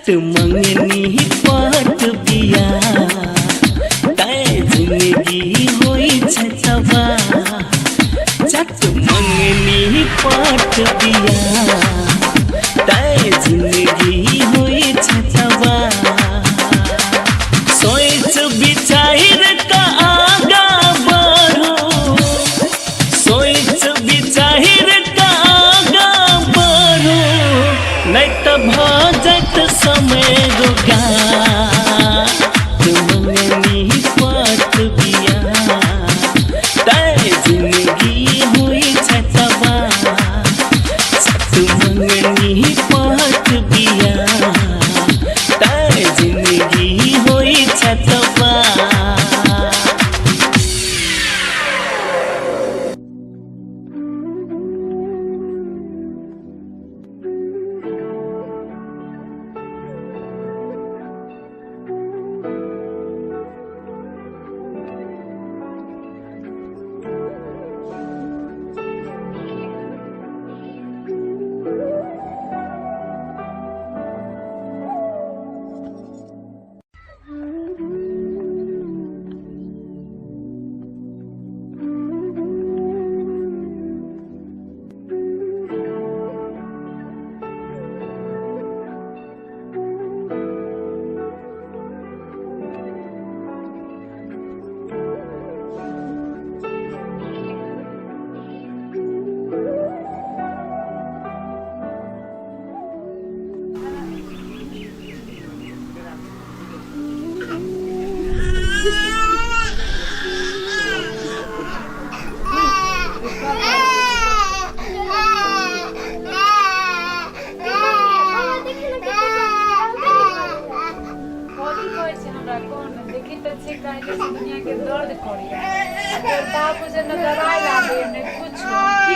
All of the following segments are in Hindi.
चट मंगनी पट बिया तय जिंदगी होई छै तबा चट मंगनी पट बिया तय जिंदगी होई छै तबा सोच विचार का आगा बढ़ो सोच विचार का आगा बढ़ो नहीं तो भजत समय रोगा मंगनी पट बिया तय जिंदगी हुई छै तबा सत मंगनी पट बिया तय जिंदगी हुई छै तबा दुनिया के दर्द करिया अगर बाबू से न दवाई ला दे न कुछ की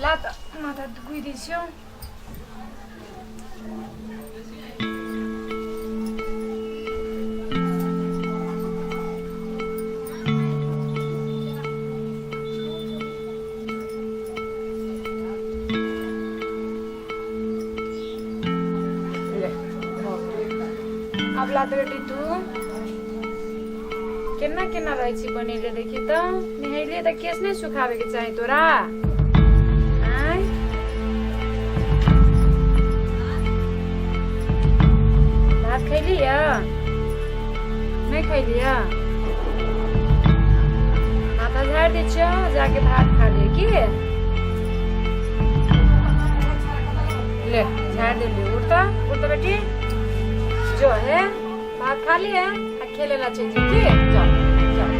Lata, mata guidisio. अब लात बेटी तू केना केना रहै छी बनेले देखि त नहैले त केस नै सुखावे के चाहि तोरा भात खैलिया नहीं खैलिया माथा झाड़ दे जाके भात खा ले की ले झाड़ दे ले उठता बेटी जो है भात खा लिया खेले ला चाहिए की जाओ जाओ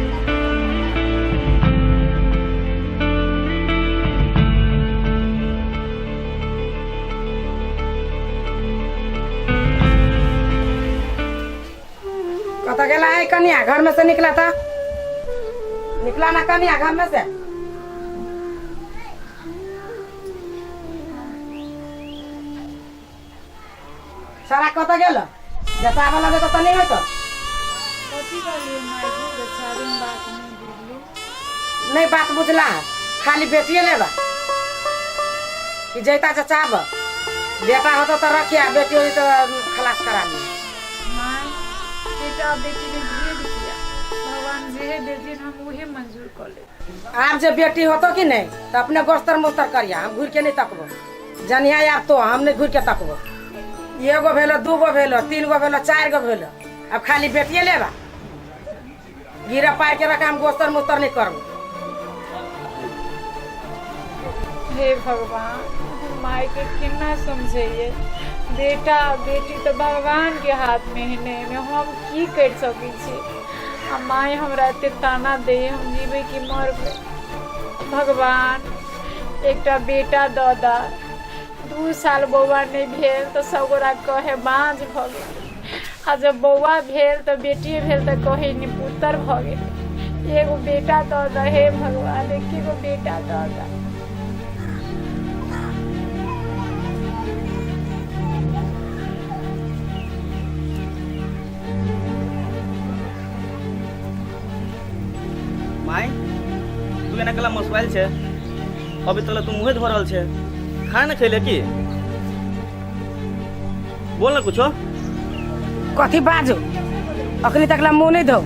कता गेला है कन्या घर में से निकला था निकला ना कन्या घर में से सारा कता गेल जैसा वाला दे तो नहीं है तो कथी कहलिए माय के सारी बात नहीं बुझली नहीं बात बुझला खाली बेटिए लेबा कि जैता चाहब बेटा होता तो रखिया बेटी होई तो खलास करा ली माय बेटा बेटी ने भेज दिया भगवान जे बेटी हम उहे मंजूर कर ले आप जब बेटी होतो कि नहीं तो अपने गोस्तर मोस्तर करिया हम घूर के नहीं तकबो जनिया यार तो हम नहीं घूर के तकबो एगो भेलो दूगो भेलो तीनगो भेलो चारगो भेलो अब खाली बेटिए लेबा गिरा पाए के रखा हम गोस्तर मोस्तर नहीं करबो हे भगवान माय के कितना समझिए बेटा बेटी तो भगवान के हाथ में है नहीं हम की कर सकी छी माय हमरा एते ताना दे हम जीवे की मरबे भगवान एकटा बेटा दादा 2 साल बौआ नहीं भेल तो सगोरा कहे बाँझ भ गेल आ जब बौआ भेल तो बेटी भेल तो कहे निपुत्र भ गेल। एगो बेटा दऽ दऽ हे भगवान, एकेगो बेटा दऽ दऽ। माय तू एना कला मसवाइल छे, अभी तक तू मुँहे धो रहल छे, खाना न खैले की? बोल ना कुछो। कथी बाजू, अखनी तक मुँह नहीं धो।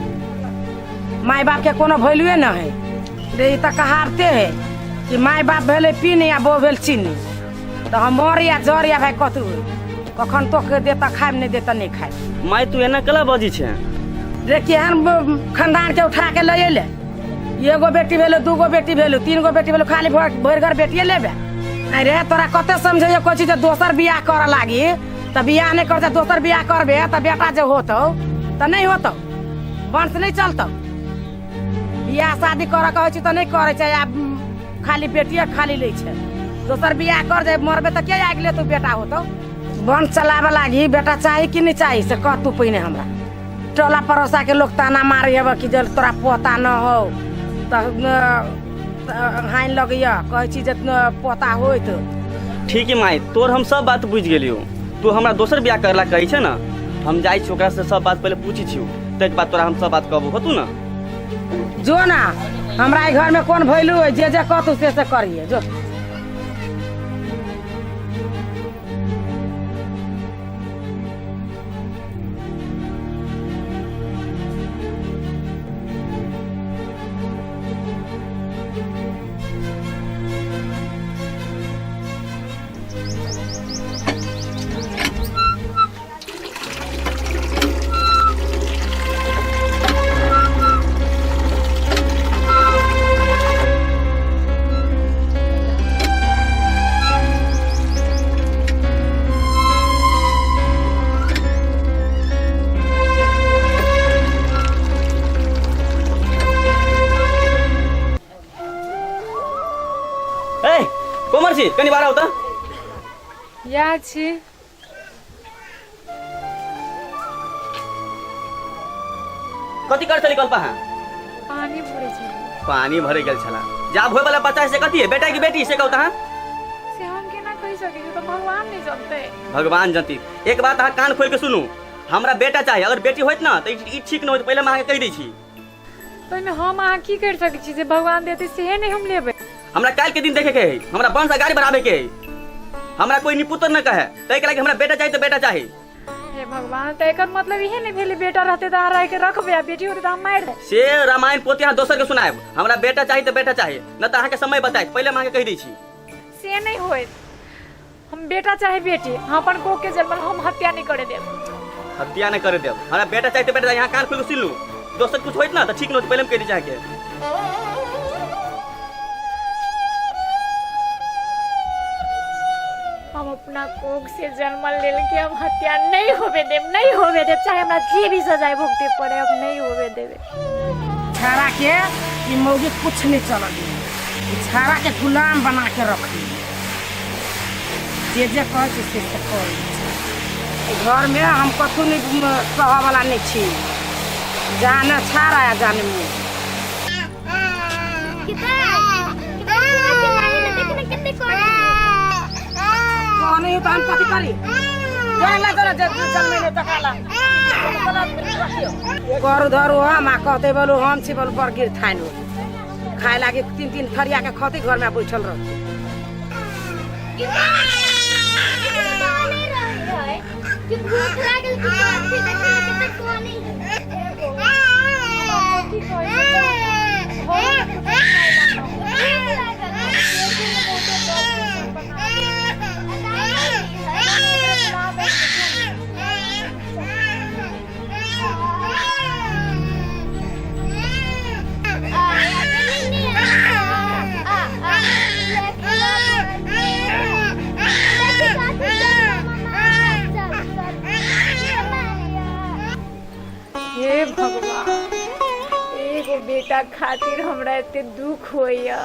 माय बाप के कोनो वैल्यूए न है रे। ई तो कहावते है कि माय बाप भेले पीनी या बो भेल चीनी। तो हम मर या जर या भाई कतू कखन तो के देता खाए नहीं देता नहीं खाए। माय तू एना कला बाजी छे रे, केहन खानदान के उठा के ले ले। एगो बेटी भेलो, दूगो बेटी भेलो, तीनगो बेटी भेलो, खाली भर घर बेटिए लेबे। अरे तोरा कते समझे कोई चीज दोसर बियाह कर लागी तो बियाह नहीं करते, दोसर बियाह करबे तो बेटा जो होतो तो नहीं होतो, वंश नहीं चलतो। बियाह शादी कर कहे तो नहीं करे छै, खाली बेटिए खाली ले छै। दोसर बियाह कर दे मरबे तो क्या आगे ले तू बेटा होतो। वंश चलावे लागी बेटा चाहिए कि नहीं चाहिए से कह तू पहिने। हमरा टोला पड़ोसा के लोग ताना मारे है कि जब तोरा पोता न हो तो हाइन लगिया कहे छी जे पोता होय तो ठीक है। माय तोर हम सब बात बुझ गेलियो। तू हमरा दोसर बियाह करला कही छे ना, हम जाई छी ओकरा से सब बात पहले पूछी छी, तक बाद तोरा हम सब बात कहबो होतू ना। जो ना हमरा घर में कौन भैलू है, जे जे कहतू से करिए जो। कोमर छी कनी बारा होता या छी। कथी कर चली कल्पा है? पानी भरे छै। पानी भरे गेल छला। जाब होय वाला बच्चा से कथी है, बेटा की बेटी से कहता है? से हम केना कहि सकै छी, तो भगवान नहीं जानते। भगवान जानती। एक बात अहाँ कान खोल के सुनू, हमरा बेटा चाहिए। अगर बेटी होइत ना तो ई ठीक न होइत, पहले हम अहाँ के कहि दै छी। तो में हम अहाँ की कर सकै छी, जे भगवान देते से नहीं हम लेबै। हमरा काल के दिन देखे के है, हमरा वंश आगाड़ी बढ़ावे के है। हमरा कोई निपुत्र न कहे, तै के लागे हमरा बेटा चाहिए तो बेटा चाहिए। हे भगवान, तो एकर मतलब इहे नहीं भेले बेटा रहते तो रह के रखबे, आ बेटी होते तो हम मार दे। से रामायण पोथी अहाँ दोसर के सुनाएब। हमरा बेटा चाहिए तो बेटा चाहिए, न तो अहाँ के समय बताए, पहले हम अहाँ के कहि दै छी। से नहीं होइत। हम बेटा चाहे बेटी, हम अपन कोख के जन्मल हम हत्या नहीं करे देब। हत्या नहीं करे देब। हमरा बेटा चाहिए तो बेटा चाहिए। यहाँ कान खोल के सुन लू, दोसर कुछ होइत ना तो ठीक न होइत, पहले हम कहि दै छी अहाँ के। हम अपना कोख से जन्मल लेल के हम हत्या नहीं होवे देब, नहीं होवे देब, चाहे हमरा जे भी सजाए भुगते पड़े, हम नहीं होवे देबे। छाड़ा के ये मौगी कुछ नहीं चल दी, छाड़ा के गुलाम बना के रख दी। जे जे कहे छी से कहे। घर में हम कथू नहीं सह वाला नहीं छी, जाने छाड़ा या जाने मुँह। नहीं तो हम कथी करी, जानला जरा जल में तकाला करू धरू। हम कहते बोलू हम छी बोलू पर गिर थाइन खाए लागे 3-3 थरिया के खती घर में बैठल रह। हे भगवान, एगो बेटा खातिर हमरा एते दुख होइया।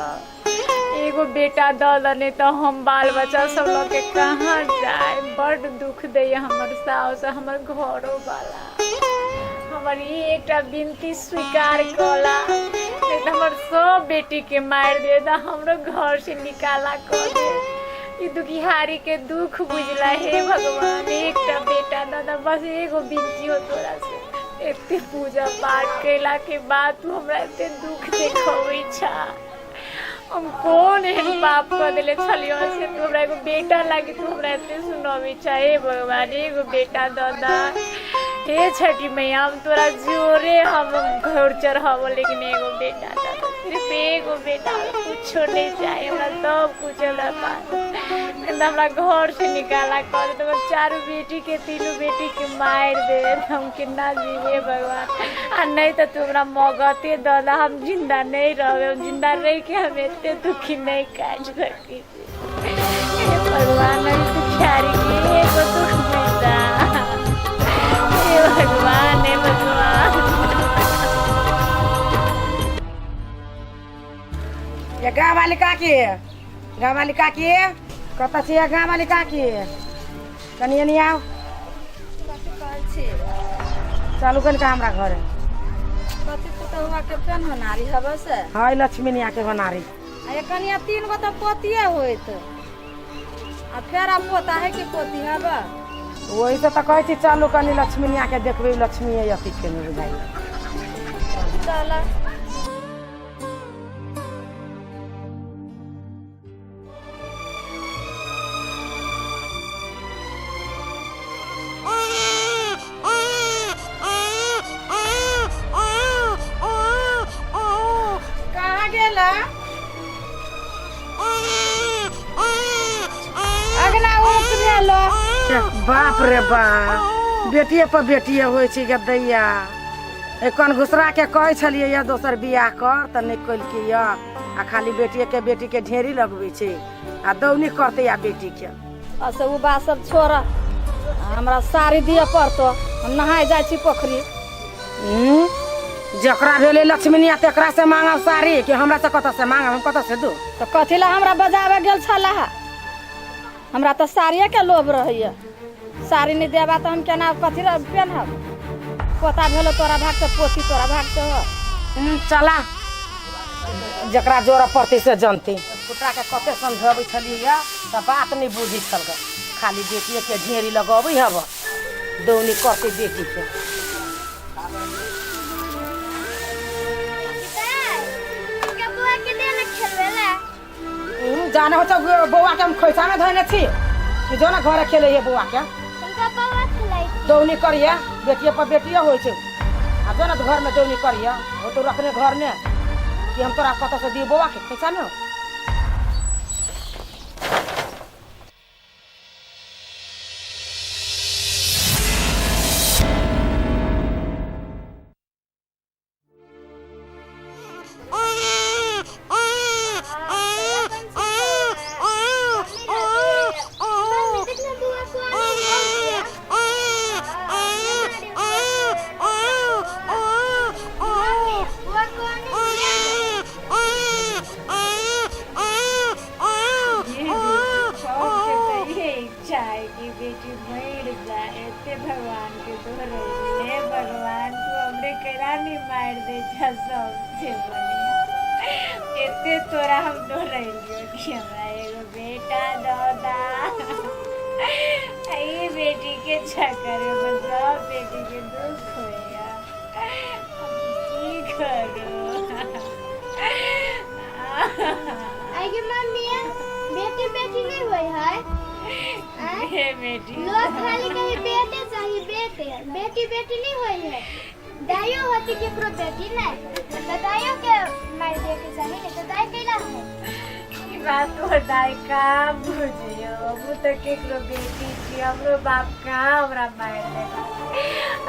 एगो बेटा दने तो हम बाल बच्चा सब लोग के कहाँ जाए। बड़ दुख दे हमर सास हमर घरों वाला। हमर एक विनती स्वीकार कला, नहीं तो हमर सब बेटी के मार दे, हमरो घर से निकाला कर दे। दुखिहारी के दुख बुझला हे भगवान। एक बेटा दादा बस एगो विनती हो तोरा से, एते पूजा पाठ कैला के बाद तू हमरा एते दुख देखबै छा। हम कौन एहन पाप कर दिले छलियो से तू हमरा एगो बेटा लागी तू हमरा एते सुनबै छा। हे भगवान एगो बेटा दादा, हे छठी मैया हम तोरा जोरे हम घर चढ़ाबो, लेकिन एगो बेटा दादा, सिर्फ एगो बेटा, कुछो नहीं चाहिए हमरा, सब कुछ हमरा पास। हमरा घर से निकाला कर दे, चारों बेटी के तीनों बेटी के मार दे, हम कितना जीवे भगवान। आ नहीं तो तू हमरा मगते दादा, हम जिंदा नहीं रहे, जिंदा रह के हम इतने दुखी नहीं काट सकी भगवान। दुखियारी के एगो दुख मिलता, भगवान है भगवान। ये गाँव वाली काकी, गाँव वाली काकी कत छे? गाँव वाली काकी कनिए नहीं आओ, चालू कन का हमरा घर है लक्ष्मी निया के बनारी। कनिया 3 गो तो पोतिए होत, आ फेर आ पोता है कि पोती हबा। वही तो कहे छी चालू कनी लक्ष्मी निया के देखबे, लक्ष्मी अथी के नहीं बुझाई। चला कहाँ गेला? अगला उठ लो। बाप रे बाप, बेटिए पर बेटिए होइ छै गदैया। एखन घुसरा के कहै छलियै या दोसर बियाह कर त नहीं कइलकै या, आ खाली बेटिए के ढेरी लगबै छै आ दौनी करते या बेटी के। अच्छा उ बात सब छोड़, हमरा साड़ी दिए पड़तो, हम नहाय जाइ छी पोखरी। जकरा भेले लक्ष्मी निया तेकरा से मांगब साड़ी कि हमरा से कत से मांगब? हम कत से दू? तो कथी ला हमरा बजावे गेल छला? हमरा तो साड़िए के लोभ रहैया। साड़ी नहीं देबा तो हम केना कथी ला पहनब? पोता भेलो तोरा भाग से, पोती तोरा भाग से हो। चला जकरा जोर पड़ती से जानती। पुतरा के कते समझाबै छलियै त बात नहीं बुझी छल, खाली बेटिए के ढेरी लगबै हब, दौनी करते बेटी के। जाने हो बौआ के हम खोइसा में धोने छी कि जो ना घरे खेले बौआ के दौनी करिए, बेटिए पर बेटिए होइ छै। आ जो ना घर में दौनी करिए, वो तो रखने घर में कि हम तोरा कत से दिए बौआ के खोइसा में। भगवान के दोहरे भगवान तू हमरे करा नहीं मार दे सबसे बढ़िया। एते तोरा हम दोहराइलियो कि हमरा एगो बेटा दादा आई बेटी के चक्कर में सब बेटी के दुख होया। की करो आगे मम्मी बेटी बेटी नहीं हुई है बेटी लोग खाली कहीं बेटे चाहिए, बेटी बेटी नहीं हुई है। दाइयो होती के प्रो बेटी नहीं तो दाइयो के मार दे के चाहिए, तो दाई कैला है बात तो दाई का बुझियो। वो तो केकरो बेटी थी, हमरो बाप कहाँ हमरा मार देगा।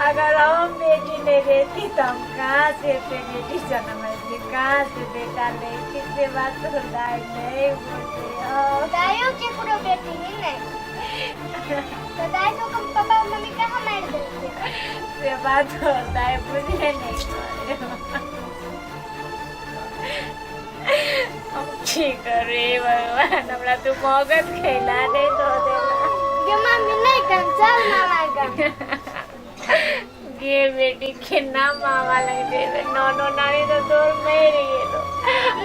अगर हम बेटी नहीं रहती तो हम कहाँ से बेटी जन्म लेती, कहाँ से बेटा लेती। से बात तो दाई नहीं बुझियो। दाइयो के प्रो बेटी ही नहीं तो दाई को पापा और मम्मी कहाँ मार देते? से बात होता है बुझे नहीं। हम की करे भगवान हमरा तू मगज खैला दे दो देला गे मम्मी नहीं कम चल मामा का गे बेटी कितना मामा लग देवे नौनो नानी तो दूर मेरी है तो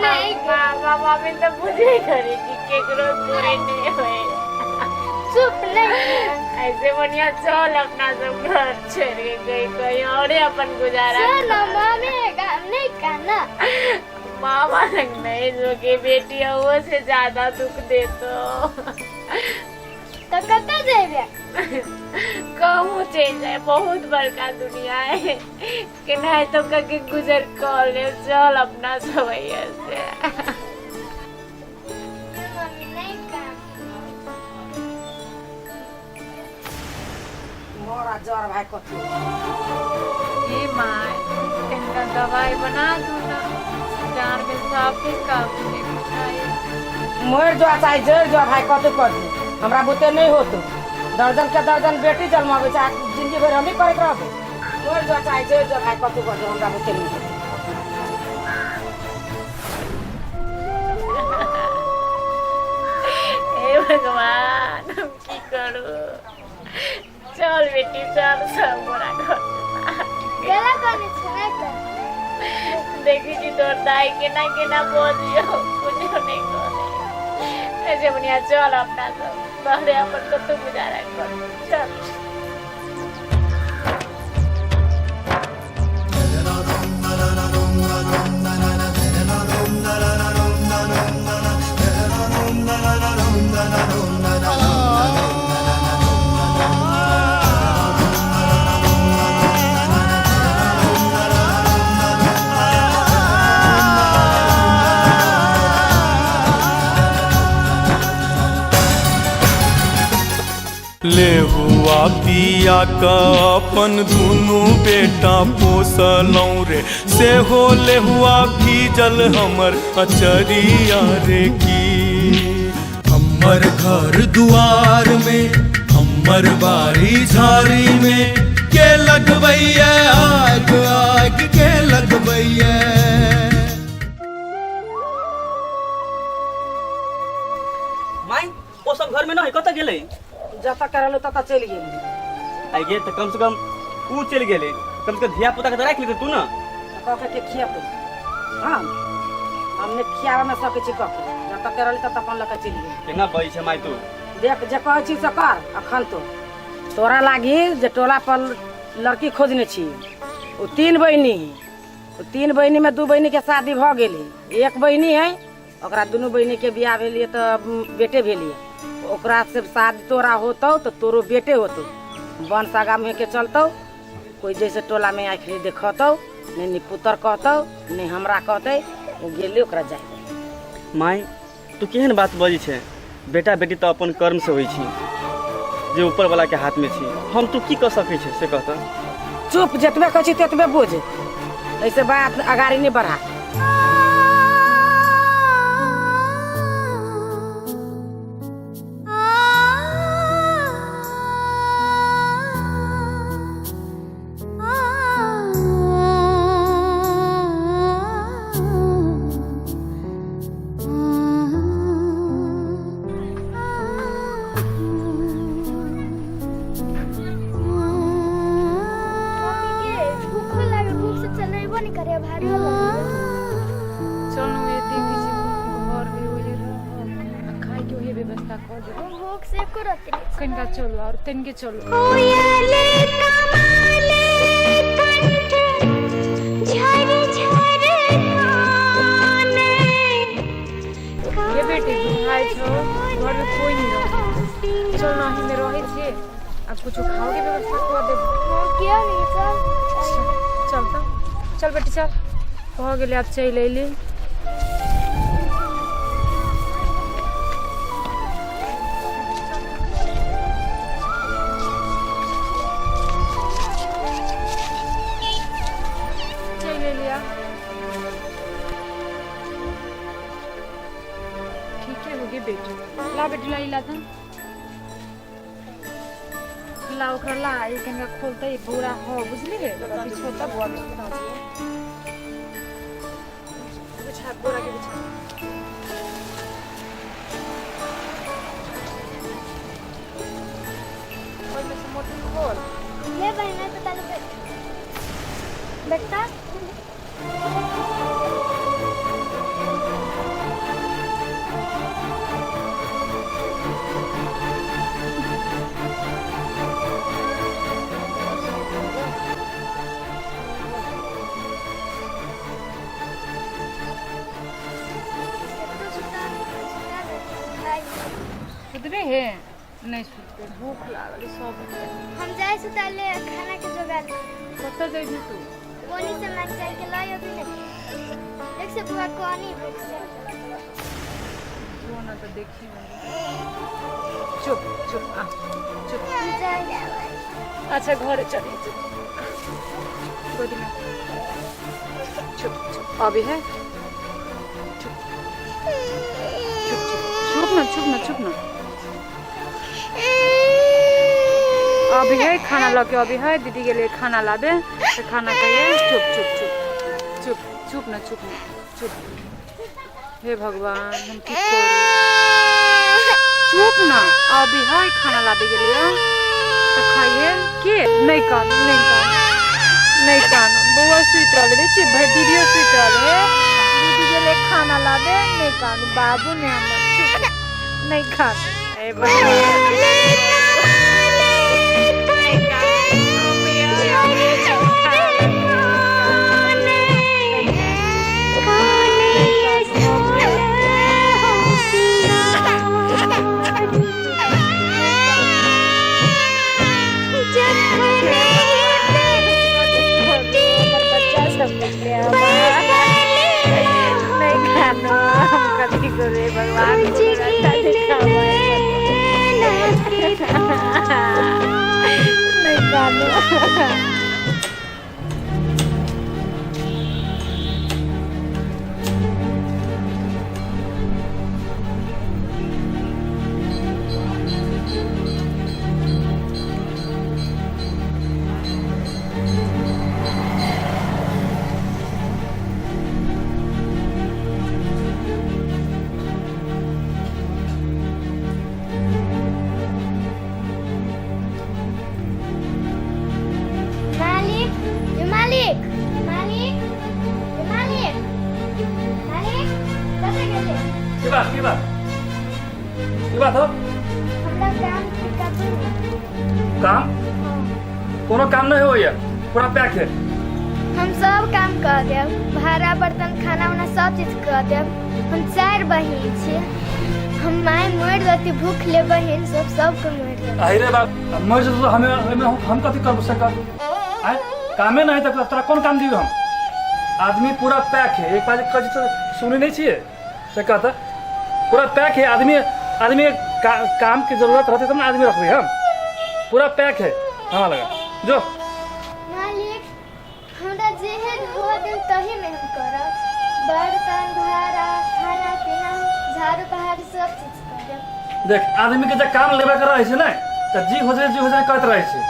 नहीं मामा मामी तो बुझे करे कि केकरो पूरे नहीं होए चुप नहीं ऐसे बढ़िया चल अपना सब घर छोड़ के गई कहीं और अपन गुजारा चल मम्मी का नहीं करना मामा लग नहीं जो कि बेटी है वो से ज्यादा दुख दे तो कत जेबे कहूँ चेंज है बहुत बड़का दुनिया है कि नहीं तो कहीं गुजर कर ले चल अपना सवैया से मम्मी नहीं कर मोरा जर भाई कथी ये माँ इनका दवाई बना दो ना जान में साफे काम नहीं बुझाए मोर जो चाहे जर जो भाई कथी कर दे हमरा बुते नहीं होतो दर्जन के दर्जन बेटी जन्मावे चाहे जिंदगी भर हम ही करत रहबो मोर जो चाहे जर जो भाई कथी कर दे हमरा बुते नहीं होतो हे भगवान हम की करूं चल बेटी चल सब मोरा घर केला करने छने कर देखी जी तोर दाई के ना बोलियो कुछ नहीं करे ऐसे बढ़िया चल अपना सब बहरे अपन को तू गुजारा कर चल ले हुआ पिया का अपन दुनू बेटा पोसलौं रे से हो ले हुआ भीजल हमर अचरिया रे की हमर घर दुआर में हमर बारी झाड़ी में के लगबैया आग आग के लगबैया माई वो सब घर में ना है कत गेले जता करलो तता चल गेली आई गे तो कम से कम ऊ चल गेले कम से कम धिया पुता के तो राख लेते तू ना कह के खिया पे हां हमने खियावा में सब कुछ कह के जता करलो तता अपन लका चल गेली केना बई छे माई तू देख जे कहै छी से कर अखन तो तोरा लागी जे टोला पर लड़की खोजने छी ओ तीन बहिनी में दू बहिनी के शादी भ गेली एक बहिनी है ओकरा दुनू बहिनी के बियाह भेलिए तो बेटे भेलिए ओकरा से शादी तोरा होतो तो तोरो बेटे होतो वंश आगा में के चलतो कोई जैसे टोला में आखिर देखतो नहीं पुत्र कहतो नहीं हमरा कहते वो गेली ओकरा जाए माई तू केहन बात बजी छे बेटा बेटी तो अपन कर्म से होई छी जे ऊपर वाला के हाथ में छी हम तू की कर सकै छे से कहता चुप जतबे कहै छी ततबे बुझ ऐसे बात अगाड़ी नहीं बढ़ा कनका चलो और तनके चलो कोयले कमाले कंठ झर झर गाने ये बेटी भाई छो घर में कोई नहीं रहो चल नहीं में रहे छे अब कुछ खाओ के व्यवस्था कर दे क्या नहीं चल तो चल बेटी चल हो गेले अब चल लेली ला बेटी ला इला था ला ओकरा ला एक कनका खोलते पूरा हो बुझली रे अभी छोटा बुआ के बिछा बोरा के बिछा हे बहना तो तालु बेटा सुधरे है नहीं सुधरे भूख लागल सब हम जाए से ताले खाना के जोगाड़ कत जइबी तू कोनी से मांग जाए के लाई अभी नहीं एक से बुआ कोनी वो ना तो देखी चुप चुप आ चुप हम जाए अच्छा घर चली चुप गोदी में चुप चुप अभी है चुप चुप चुप ना चुप ना अभी है खाना ला के अभी है दीदी के लिए खाना ला दे तो खाना खाइए चुप चुप चुप चुप चुप ना चुप हे भगवान हम ठीक करी चुप ना अभी है खाना ला दे के लिए तो खाइए के नहीं कानू नहीं कानू बुआ सुत रहे ची भाई दीदी सुत रहे दीदी के लिए खाना ला दे नहीं कानू बाबू ने हम चुप नहीं खाना ए भगवान भगवान नहीं कानू की बात हो हमरा काम काम कोनो काम नहीं हो या पूरा पैक है हम सब काम कर देब भाड़ा बर्तन खाना वाना सब चीज कर देब हम 4 बहिन छी हम माय मर जाती भूख ले बहिन सब के मर जाती अरे बाप मर जो तो हमें हम कथी कर सका आय कामे नहीं तो तोरा कौन काम दियो हम आदमी पूरा पैक है एक बार कजी तो सुनी नहीं छिए से कहता पूरा पैक है आदमी काम की जरूरत रहती तब ना आदमी रखबे हम पूरा पैक है हमारा लगा जो मालिक हमरा जेहन हो दिन तही में हम करब बर्तन भाड़ा खाना पीना झाड़ू बहारू सब चीज करब देख आदमी के जब काम लेबे कर रहे छै ना त जी हो जाए करत रहे छै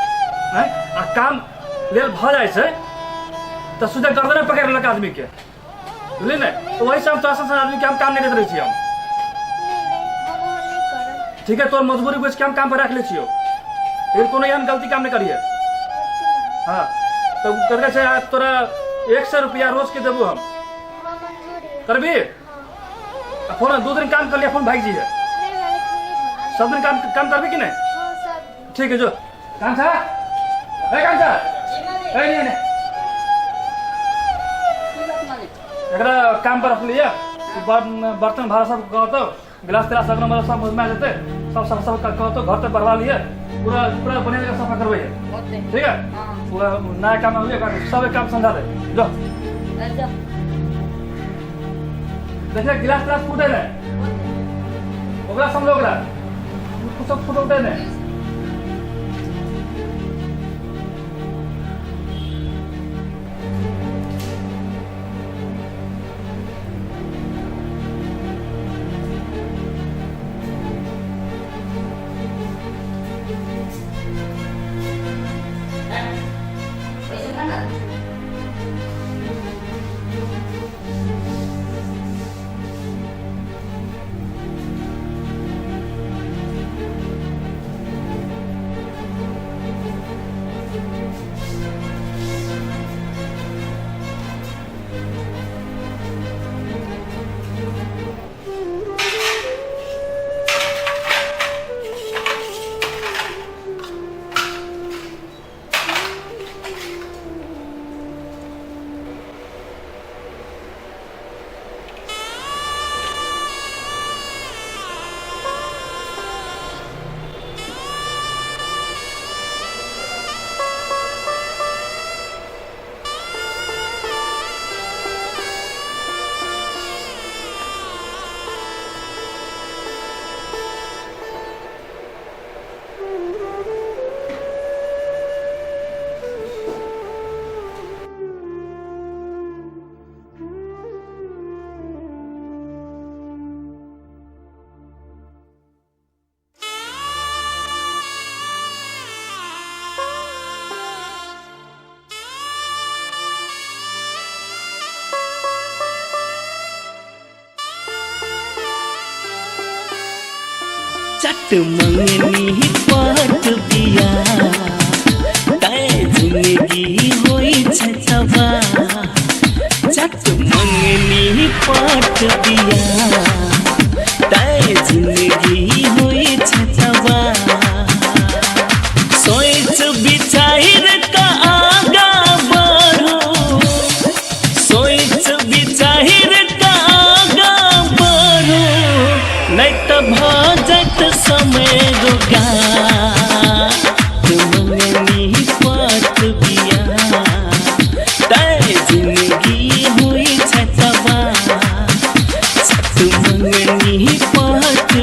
हैं आ काम लेल भ जाए छै त सुधे गर्दन पकड़ लेलक आदमी के बुझली ने तो वही सब तो असल आदमी के हम काम नहीं देत रहे छी हम हम वो नहीं करब ठीक है तोर मजबूरी बुझ के हम काम पर रख ले छियो लेकिन कोनो एहन गलती काम नहीं करिए हाँ तो करके छै तोरा 100 रुपया रोज के देबू हम हां मंजूर है करबी फोन 2 दिन काम कर लिया फोन भाग जी है नहीं मालिक हम नहीं करब सब दिन काम करबी कि नहीं हां सब ठीक है जो काम था काम था नहीं एकरा काम पर रख लिया बर्तन भाड़ा सब कहतो गिलास तिलास लगना मतलब सब में देते सब कहतो घर तक बढ़वा लिए पूरा पूरा बने जगह सफा करवाइए ठीक है पूरा नया काम हुए सब एक काम समझा दे जो देखिए गिलास तिलास फूटे ना ओकरा समझो ओकरा कुछ सब फूटे ना चट मंगनी पात बिया तय जिंदगी होई छतवा चट मंगनी पात बिया तय जिंदगी होई छतवा सोच बिचार का आगा बढ़ो सोच बिचार का आगा बढ़ो नहीं तो भजत समय रुका मंगनी पात बिया तय जिंदगी हुई छतवा सत मंगनी पात